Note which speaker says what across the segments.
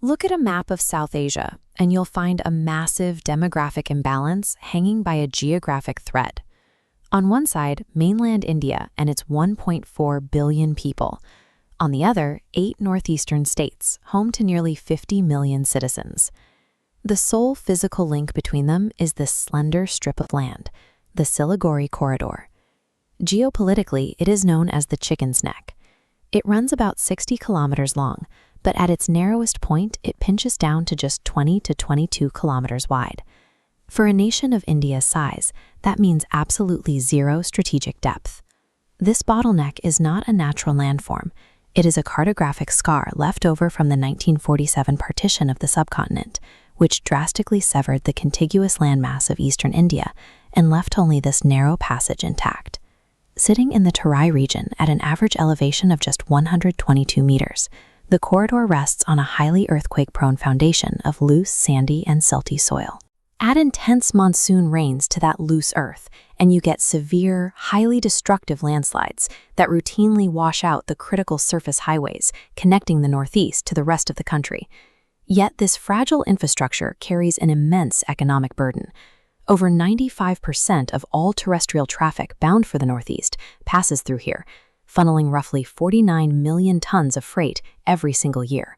Speaker 1: Look at a map of South Asia, and you'll find a massive demographic imbalance hanging by a geographic thread. On one side, mainland India and its 1.4 billion people. On the other, 8 northeastern states, home to nearly 50 million citizens. The sole physical link between them is this slender strip of land, the Siliguri Corridor. Geopolitically, it is known as the Chicken's Neck. It runs about 60 kilometers long, but at its narrowest point, it pinches down to just 20 to 22 kilometers wide. For a nation of India's size, that means absolutely zero strategic depth. This bottleneck is not a natural landform. It is a cartographic scar left over from the 1947 partition of the subcontinent, which drastically severed the contiguous landmass of eastern India and left only this narrow passage intact. Sitting in the Terai region at an average elevation of just 122 meters, the corridor rests on a highly earthquake-prone foundation of loose, sandy, and silty soil. Add intense monsoon rains to that loose earth, and you get severe, highly destructive landslides that routinely wash out the critical surface highways connecting the Northeast to the rest of the country. Yet this fragile infrastructure carries an immense economic burden. Over 95% of all terrestrial traffic bound for the Northeast passes through here, funneling roughly 49 million tons of freight every single year.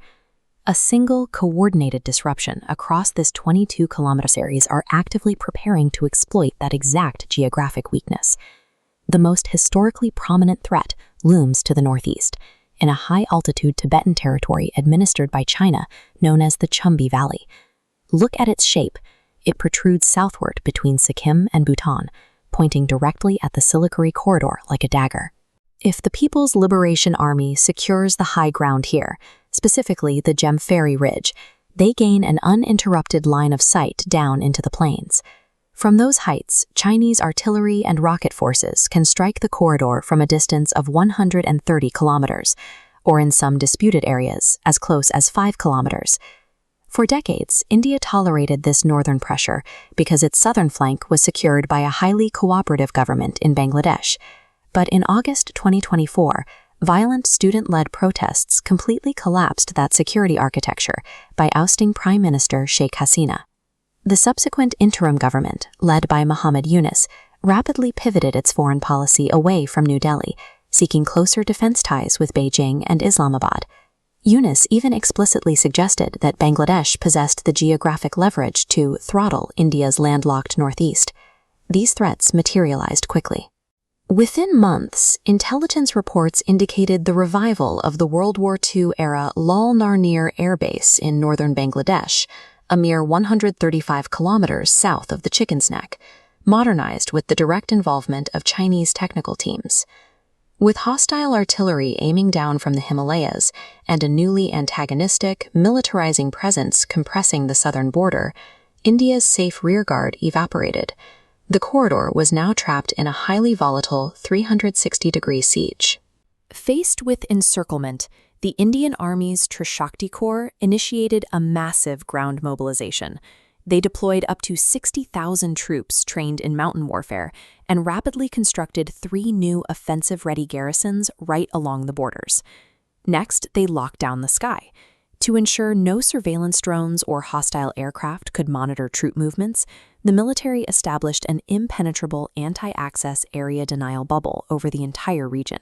Speaker 1: A single, coordinated disruption across this 22-kilometer series are actively preparing to exploit that exact geographic weakness. The most historically prominent threat looms to the northeast, in a high-altitude Tibetan territory administered by China known as the Chumbi Valley. Look at its shape. It protrudes southward between Sikkim and Bhutan, pointing directly at the Siliguri Corridor like a dagger. If the People's Liberation Army secures the high ground here, specifically the Jampheri Ridge, they gain an uninterrupted line of sight down into the plains. From those heights, Chinese artillery and rocket forces can strike the corridor from a distance of 130 kilometers, or in some disputed areas, as close as 5 kilometers. For decades, India tolerated this northern pressure because its southern flank was secured by a highly cooperative government in Bangladesh. But in August 2024, violent student-led protests completely collapsed that security architecture by ousting Prime Minister Sheikh Hasina. The subsequent interim government, led by Muhammad Yunus, rapidly pivoted its foreign policy away from New Delhi, seeking closer defense ties with Beijing and Islamabad. Yunus even explicitly suggested that Bangladesh possessed the geographic leverage to throttle India's landlocked northeast. These threats materialized quickly. Within months, intelligence reports indicated the revival of the World War II-era Lal Narnir Air Base in northern Bangladesh, a mere 135 kilometers south of the Chicken's Neck, modernized with the direct involvement of Chinese technical teams. With hostile artillery aiming down from the Himalayas and a newly antagonistic, militarizing presence compressing the southern border, India's safe rearguard evaporated. The corridor was now trapped in a highly volatile 360-degree siege. Faced with encirclement, the Indian Army's Trishakti Corps initiated a massive ground mobilization. They deployed up to 60,000 troops trained in mountain warfare and rapidly constructed 3 new offensive-ready garrisons right along the borders. Next, they locked down the sky. To ensure no surveillance drones or hostile aircraft could monitor troop movements, the military established an impenetrable anti-access area denial bubble over the entire region.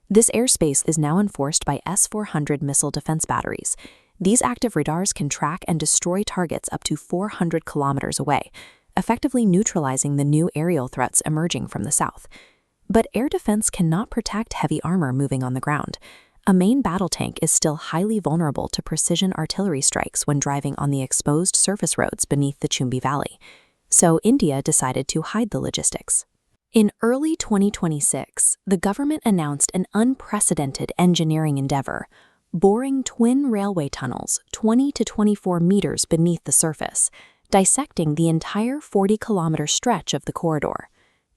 Speaker 1: This airspace is now enforced by S-400 missile defense batteries. These active radars can track and destroy targets up to 400 kilometers away, effectively neutralizing the new aerial threats emerging from the south. But air defense cannot protect heavy armor moving on the ground. A main battle tank is still highly vulnerable to precision artillery strikes when driving on the exposed surface roads beneath the Chumbi Valley. So India decided to hide the logistics. In early 2026, the government announced an unprecedented engineering endeavor, boring twin railway tunnels 20 to 24 meters beneath the surface, dissecting the entire 40-kilometer stretch of the corridor.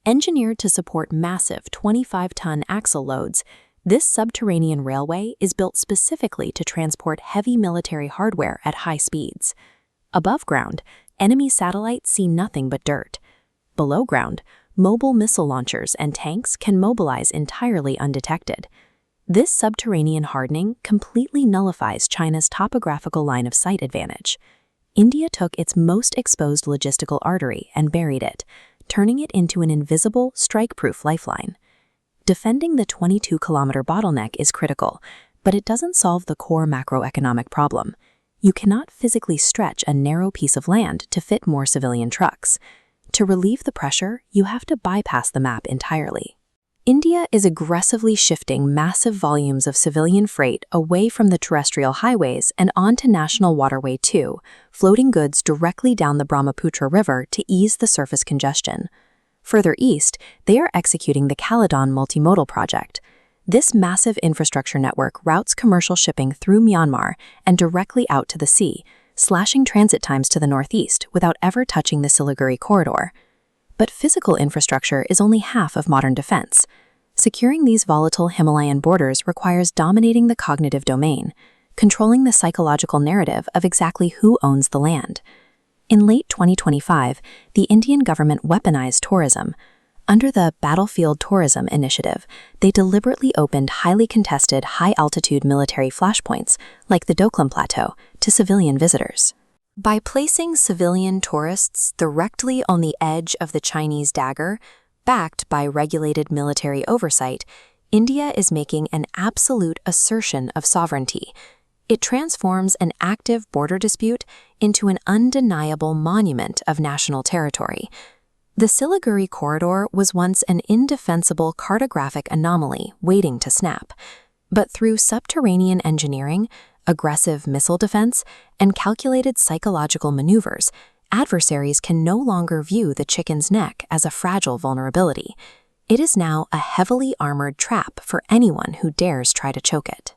Speaker 1: Engineered to support massive 25-ton axle loads, this subterranean railway is built specifically to transport heavy military hardware at high speeds. Above ground, enemy satellites see nothing but dirt. Below ground, mobile missile launchers and tanks can mobilize entirely undetected. This subterranean hardening completely nullifies China's topographical line of sight advantage. India took its most exposed logistical artery and buried it, turning it into an invisible, strike-proof lifeline. Defending the 22-kilometer bottleneck is critical, but it doesn't solve the core macroeconomic problem. You cannot physically stretch a narrow piece of land to fit more civilian trucks. To relieve the pressure, you have to bypass the map entirely. India is aggressively shifting massive volumes of civilian freight away from the terrestrial highways and onto National Waterway 2, floating goods directly down the Brahmaputra River to ease the surface congestion. Further east, they are executing the Kaladan multi-modal project. This massive infrastructure network routes commercial shipping through Myanmar and directly out to the sea, slashing transit times to the northeast without ever touching the Siliguri Corridor. But physical infrastructure is only half of modern defense. Securing these volatile Himalayan borders requires dominating the cognitive domain, controlling the psychological narrative of exactly who owns the land. In late 2025, the Indian government weaponized tourism. Under the Battlefield Tourism Initiative, they deliberately opened highly contested, high-altitude military flashpoints, like the Doklam Plateau, to civilian visitors. By placing civilian tourists directly on the edge of the Chinese Dagger, backed by regulated military oversight, India is making an absolute assertion of sovereignty. It transforms an active border dispute into an undeniable monument of national territory. The Siliguri Corridor was once an indefensible cartographic anomaly waiting to snap. But through subterranean engineering, aggressive missile defense, and calculated psychological maneuvers, adversaries can no longer view the chicken's neck as a fragile vulnerability. It is now a heavily armored trap for anyone who dares try to choke it.